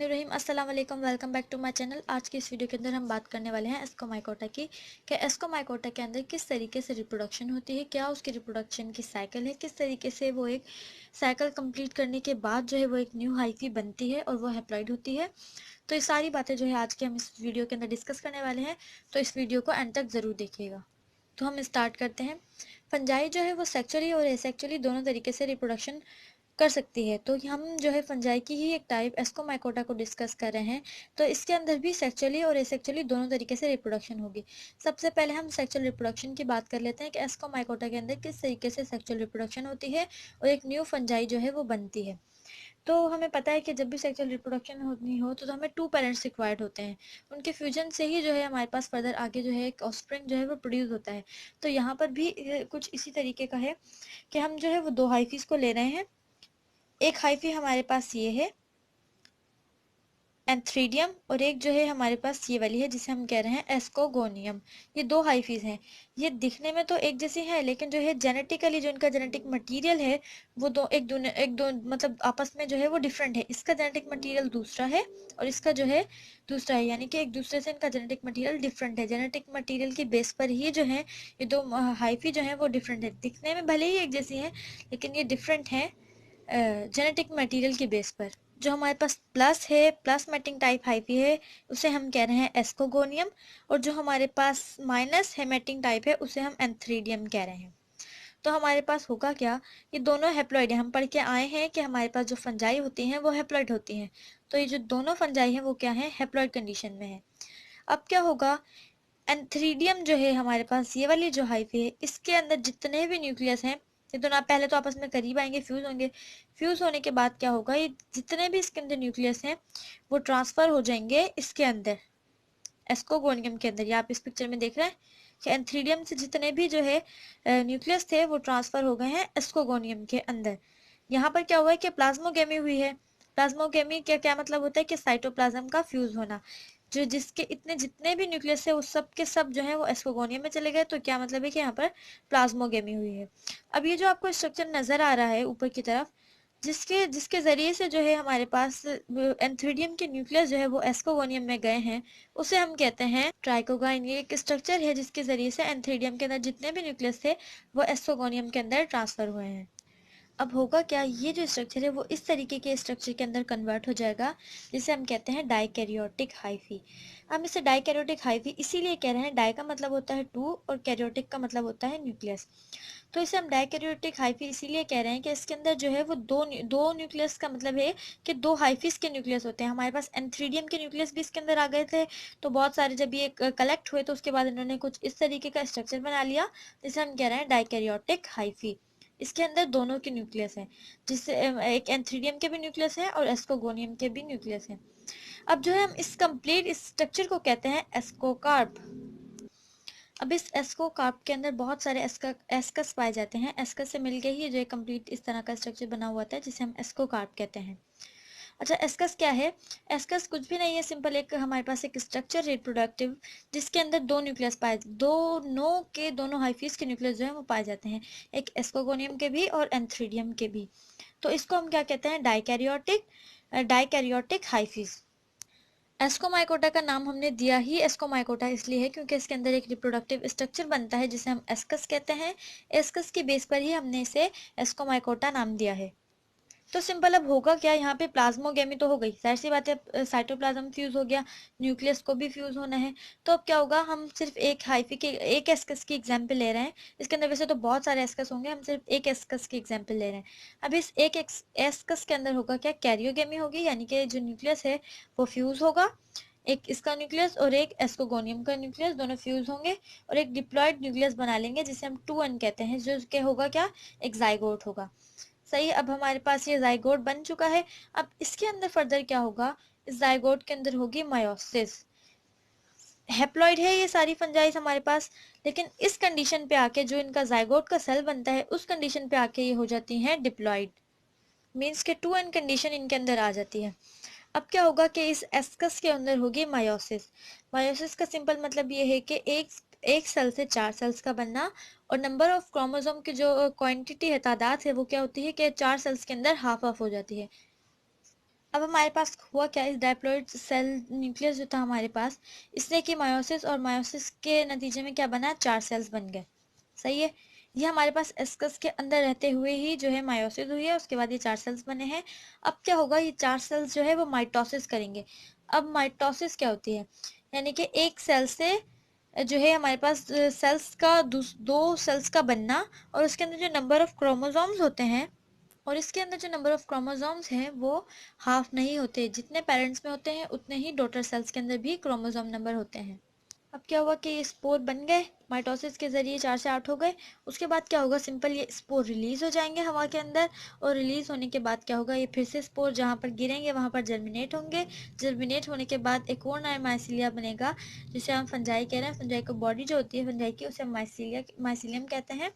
बिस्मिल्लाहिर्रहमानिर्रहीम। अस्सलाम वालेकुम, welcome back to my channel. आज की इस वीडियो के अंदर हम बात करने वाले हैं एस्कोमाइकोटा की कि एस्कोमाइकोटा के अंदर किस तरीके से रिप्रोडक्शन होती है, क्या उसकी रिप्रोडक्शन की साइकिल है, किस तरीके से वो एक साइकिल कंप्लीट करने के बाद जो है वो एक न्यू हाइफी बनती है और वो हैप्लॉइड होती है। तो ये सारी बातें जो है आज के हम इस वीडियो के अंदर डिस्कस करने वाले हैं, तो इस वीडियो को एंड तक ज़रूर देखिएगा। तो हम स्टार्ट करते हैं। फंजाई जो है वो सेक्चुअली और एसेक्चुअली दोनों तरीके से रिप्रोडक्शन कर सकती है। तो हम जो है फंजाई की ही एक टाइप एस्कोमाइकोटा को डिस्कस कर रहे हैं। तो इसके अंदर भी सेक्चुअली और एसेक्चुअली दोनों तरीके से रिप्रोडक्शन होगी। सबसे पहले हम सेक्चुअल रिप्रोडक्शन की बात कर लेते हैं कि एस्कोमाइकोटा के अंदर किस तरीके से सेक्चुअल रिप्रोडक्शन होती है और एक न्यू फंजाई जो है वो बनती है। तो हमें पता है कि जब भी सेक्चुअल रिप्रोडक्शन होनी हो तो हमें 2 पेरेंट्स रिक्वायर्ड होते हैं। उनके फ्यूजन से ही जो है हमारे पास फर्दर आगे जो है एक ऑफस्प्रिंग जो है वो प्रोड्यूस होता है। तो यहाँ पर भी कुछ इसी तरीके का है कि हम जो है वो 2 हाइफीज को ले रहे हैं। एक हाइफी हमारे पास ये है एंथ्रीडियम, और एक जो है हमारे पास ये वाली है जिसे हम कह रहे हैं एस्कोगोनियम। ये 2 हाइफीज हैं। ये दिखने में तो एक जैसी हैं, लेकिन जो है जेनेटिकली जो इनका जेनेटिक मटेरियल है वो एक दो मतलब आपस में जो है वो डिफरेंट है। इसका जेनेटिक मटेरियल दूसरा है और इसका जो है दूसरा है, यानी कि एक दूसरे से इनका जेनेटिक मटेरियल डिफरेंट है। जेनेटिक मटेरियल की बेस पर ही जो है ये 2 हाइफी जो है वो डिफरेंट है। दिखने में भले ही एक जैसी हैं, लेकिन ये डिफरेंट है जेनेटिक मटेरियल की बेस पर। जो हमारे पास प्लस है, प्लस मैटिंग टाइप हाइफी है, उसे हम कह रहे हैं एस्कोगोनियम, और जो हमारे पास माइनस हेमेटिंग टाइप है उसे हम एंथ्रीडियम कह रहे हैं। तो हमारे पास होगा क्या, ये दोनों हैप्लॉइड है। हम पढ़ के आए हैं कि हमारे पास जो फंजाई होती हैं वो हैप्लॉइड होती हैं। तो ये जो दोनों फंजाई हैं वो क्या है, हैप्लॉइड कंडीशन में है। अब क्या होगा, एंथ्रीडियम जो है हमारे पास ये वाली जो हाइफी है, इसके अंदर जितने भी न्यूक्लियस हैं ये दोनों पहले तो आपस में करीब आएंगे, फ्यूज होंगे। फ्यूज होने के बाद क्या होगा, ये जितने भी इसके अंदर न्यूक्लियस हैं वो ट्रांसफर हो जाएंगे इसके अंदर एस्कोगोनियम के अंदर। ये आप इस पिक्चर में देख रहे हैं कि एंथ्रीडियम से जितने भी जो है न्यूक्लियस थे वो ट्रांसफर हो गए हैं एस्कोगोनियम के अंदर। यहाँ पर क्या हुआ है कि प्लाज्मोगेमी हुई है। प्लाज्मोगेमी क्या क्या मतलब होता है कि साइटोप्लाज्म का फ्यूज होना। जो जिसके इतने जितने भी न्यूक्लियस है वो सब के सब जो है वो एस्कोगोनियम में चले गए। तो क्या मतलब है कि यहाँ पर प्लाज्मोगेमी हुई है। अब ये जो आपको स्ट्रक्चर नजर आ रहा है ऊपर की तरफ, जिसके जिसके ज़रिए से जो है हमारे पास एंथ्रीडियम के न्यूक्लियस जो है वो एस्कोगोनियम में गए हैं, उसे हम कहते हैं ट्राइकोगाइन। ये एक स्ट्रक्चर है जिसके ज़रिए से एंथ्रीडियम के अंदर जितने भी न्यूक्लियस थे वो एस्कोगोनियम के अंदर ट्रांसफ़र हुए हैं। अब होगा क्या, ये जो स्ट्रक्चर है वो इस तरीके के स्ट्रक्चर के अंदर कन्वर्ट हो जाएगा जिसे हम कहते हैं डाइकैरियोटिक हाइफी। हम इसे डाइकैरियोटिक हाइफी इसीलिए कह रहे हैं, डाई का मतलब होता है 2 और कैरियोटिक का मतलब होता है न्यूक्लियस। तो इसे हम डाइकैरियोटिक हाइफी इसीलिए कह रहे हैं कि इसके अंदर जो है वो दो न्यूक्लियस का मतलब है कि 2 हाइफीज के न्यूक्लियस होते हैं। हमारे पास एंथ्रीडियम के न्यूक्लियस भी इसके अंदर आ गए थे। तो बहुत सारे जब ये कलेक्ट हुए तो उसके बाद इन्होंने कुछ इस तरीके का स्ट्रक्चर बना लिया जिसे हम कह रहे हैं डाइकैरियोटिक हाइफी। इसके अंदर दोनों के न्यूक्लियस हैं, जिससे एक एंथ्रीडियम के भी न्यूक्लियस हैं और एस्कोगोनियम के भी न्यूक्लियस हैं। अब जो है हम इस कंप्लीट स्ट्रक्चर को कहते हैं एस्कोकार्प। अब इस एस्कोकार्प के अंदर बहुत सारे एस्कस पाए जाते हैं। एस्कस से मिलके ही जो कंप्लीट इस तरह का स्ट्रक्चर बना हुआ था जिसे हम एस्कोकार्प कहते हैं। अच्छा, एस्कस क्या है? एस्कस कुछ भी नहीं है, सिंपल एक हमारे पास एक स्ट्रक्चर रिप्रोडक्टिव जिसके अंदर 2 न्यूक्लियस पाए, दोनों हाइफीज के न्यूक्लियस जो है वो पाए जाते हैं, एक एस्कोगोनियम के भी और एंथ्रीडियम के भी। तो इसको हम क्या कहते हैं, डाइकैरियोटिक हाइफीज। एस्कोमाइकोटा का नाम हमने दिया ही एस्कोमाइकोटा इसलिए है क्योंकि इसके अंदर एक रिप्रोडक्टिव स्ट्रक्चर बनता है जिसे हम एस्कस कहते हैं। एस्कस की बेस पर ही हमने इसे एस्कोमाइकोटा नाम दिया है। तो सिंपल, अब होगा क्या, यहाँ पे प्लाज्मोगेमी तो हो गई, जाहिर सी बात है साइटोप्लाज्म फ्यूज हो गया, न्यूक्लियस को भी फ्यूज होना है। तो अब क्या होगा, हम सिर्फ एक हाइफी के एक एस्कस की एग्जांपल ले रहे हैं। इसके अंदर वैसे तो बहुत सारे एस्कस होंगे, हम सिर्फ एक एस्कस की एग्जांपल ले रहे हैं। अब इस एक एस्कस के अंदर होगा क्या, कैरियोगेमी होगी, यानी कि जो न्यूक्लियस है वो फ्यूज होगा। एक इसका न्यूक्लियस और एक एस्कोगोनियम का न्यूक्लियस दोनों फ्यूज होंगे और एक डिप्लॉयड न्यूक्लियस बना लेंगे जिसे हम 2n कहते हैं, जो के होगा क्या, एक जाइगोट होगा। सही, अब हमारे पास ये जाइगोट बन चुका है। अब इसके अंदर फर्दर क्या होगा, इस जाइगोट के अंदर होगी मायोसिस। हैप्लॉइड है ये सारी फंजाइज हमारे पास, लेकिन इस कंडीशन पे आके जो इनका जाइगोट का सेल बनता है उस कंडीशन पे आके ये हो जाती हैं डिप्लॉइड। मीन्स के 2n कंडीशन इनके अंदर आ जाती है। अब क्या होगा कि इस एस्कस के अंदर होगी मायोसिस। मायोसिस का सिंपल मतलब ये है कि एक सेल से 4 सेल्स का बनना, और नंबर ऑफ क्रोमोसोम की जो क्वांटिटी है, तादाद है, वो क्या होती है कि 4 सेल्स के अंदर हाफ ऑफ हो जाती है। अब हमारे पास हुआ क्या, इस डायप्लॉइड सेल न्यूक्लियस जो था हमारे पास, इसने की मायोसिस, और मायोसिस के नतीजे में क्या बना, 4 सेल्स बन गए। सही है। ये हमारे पास एस्कस के अंदर रहते हुए ही जो है मायोसिस हुई है, उसके बाद ये 4 सेल्स बने हैं। अब क्या होगा, ये 4 सेल्स जो है वो माइटोसिस करेंगे। अब माइटोसिस क्या होती है, यानी कि एक सेल से जो है हमारे पास सेल्स का दो सेल्स का बनना, और उसके अंदर जो नंबर ऑफ क्रोमोसोम्स होते हैं, और इसके अंदर जो नंबर ऑफ क्रोमोसोम्स हैं वो हाफ नहीं होते, जितने पेरेंट्स में होते हैं उतने ही डॉटर सेल्स के अंदर भी क्रोमोसोम नंबर होते हैं। अब क्या हुआ कि ये स्पोर बन गए, माइटोसिस के जरिए 4 से 8 हो गए। उसके बाद क्या होगा, सिंपल ये स्पोर रिलीज हो जाएंगे हवा के अंदर, और रिलीज होने के बाद क्या होगा, ये फिर से स्पोर जहाँ पर गिरेंगे वहाँ पर जर्मिनेट होंगे। जर्मिनेट होने के बाद एक और नया माइसीलिया बनेगा, जिसे हम फंजाई कह रहे हैं। फंजाई को बॉडी जो होती है फंजाई की, उसे हम माइसीलियम कहते हैं।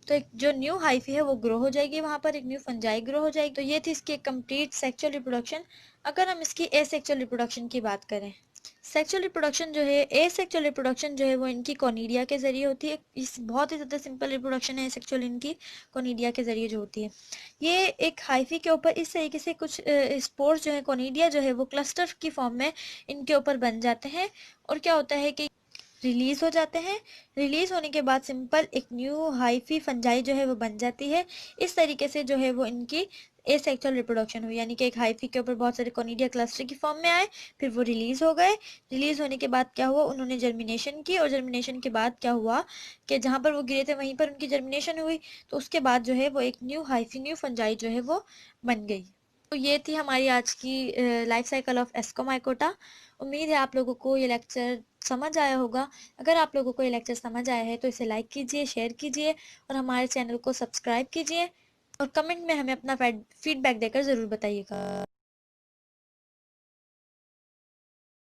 तो एक जो न्यू हाइफी है वो ग्रो हो जाएगी, वहां पर एक न्यू फंजाई ग्रो हो जाएगी। तो ये थी इसकी कंप्लीट सेक्सुअल रिप्रोडक्शन। अगर हम इसकी एसेक्सुअल रिप्रोडक्शन की बात करें, सेक्सुअल रिप्रोडक्शन जो है, एसेक्सुअल रिप्रोडक्शन जो है वो इनकी कोनिडिया के जरिए होती है। इस बहुत ही ज़्यादा सिंपल रिप्रोडक्शन है सेक्सुअल इनकी, कोनिडिया के जरिए जो होती है। ये एक हाइफी के ऊपर इस तरीके से कुछ स्पोर्स जो है, कोनिडिया जो है वो क्लस्टर की फॉर्म में इनके ऊपर बन जाते हैं, और क्या होता है कि रिलीज हो जाते हैं। रिलीज होने के बाद सिंपल एक न्यू हाइफी फंजाई जो है वो बन जाती है। इस तरीके से जो है वो इनकी एसेक्सुअल रिप्रोडक्शन हुई, यानी कि एक हाइफी के ऊपर बहुत सारे कोनिडिया क्लस्टर की फॉर्म में आए, फिर वो रिलीज हो गए। रिलीज होने के बाद क्या हुआ, उन्होंने जर्मिनेशन की, और जर्मिनेशन के बाद क्या हुआ कि जहाँ पर वो गिरे थे वहीं पर उनकी जर्मिनेशन हुई। तो उसके बाद जो है वो एक न्यू हाइफी, न्यू फंजाई जो है वो बन गई। तो ये थी हमारी आज की लाइफ साइकिल ऑफ एस्कोमाइकोटा। उम्मीद है आप लोगों को ये लेक्चर समझ आया होगा। अगर आप लोगों को ये लेक्चर समझ आया है तो इसे लाइक कीजिए, शेयर कीजिए, और हमारे चैनल को सब्सक्राइब कीजिए, और कमेंट में हमें अपना फीडबैक देकर ज़रूर बताइएगा।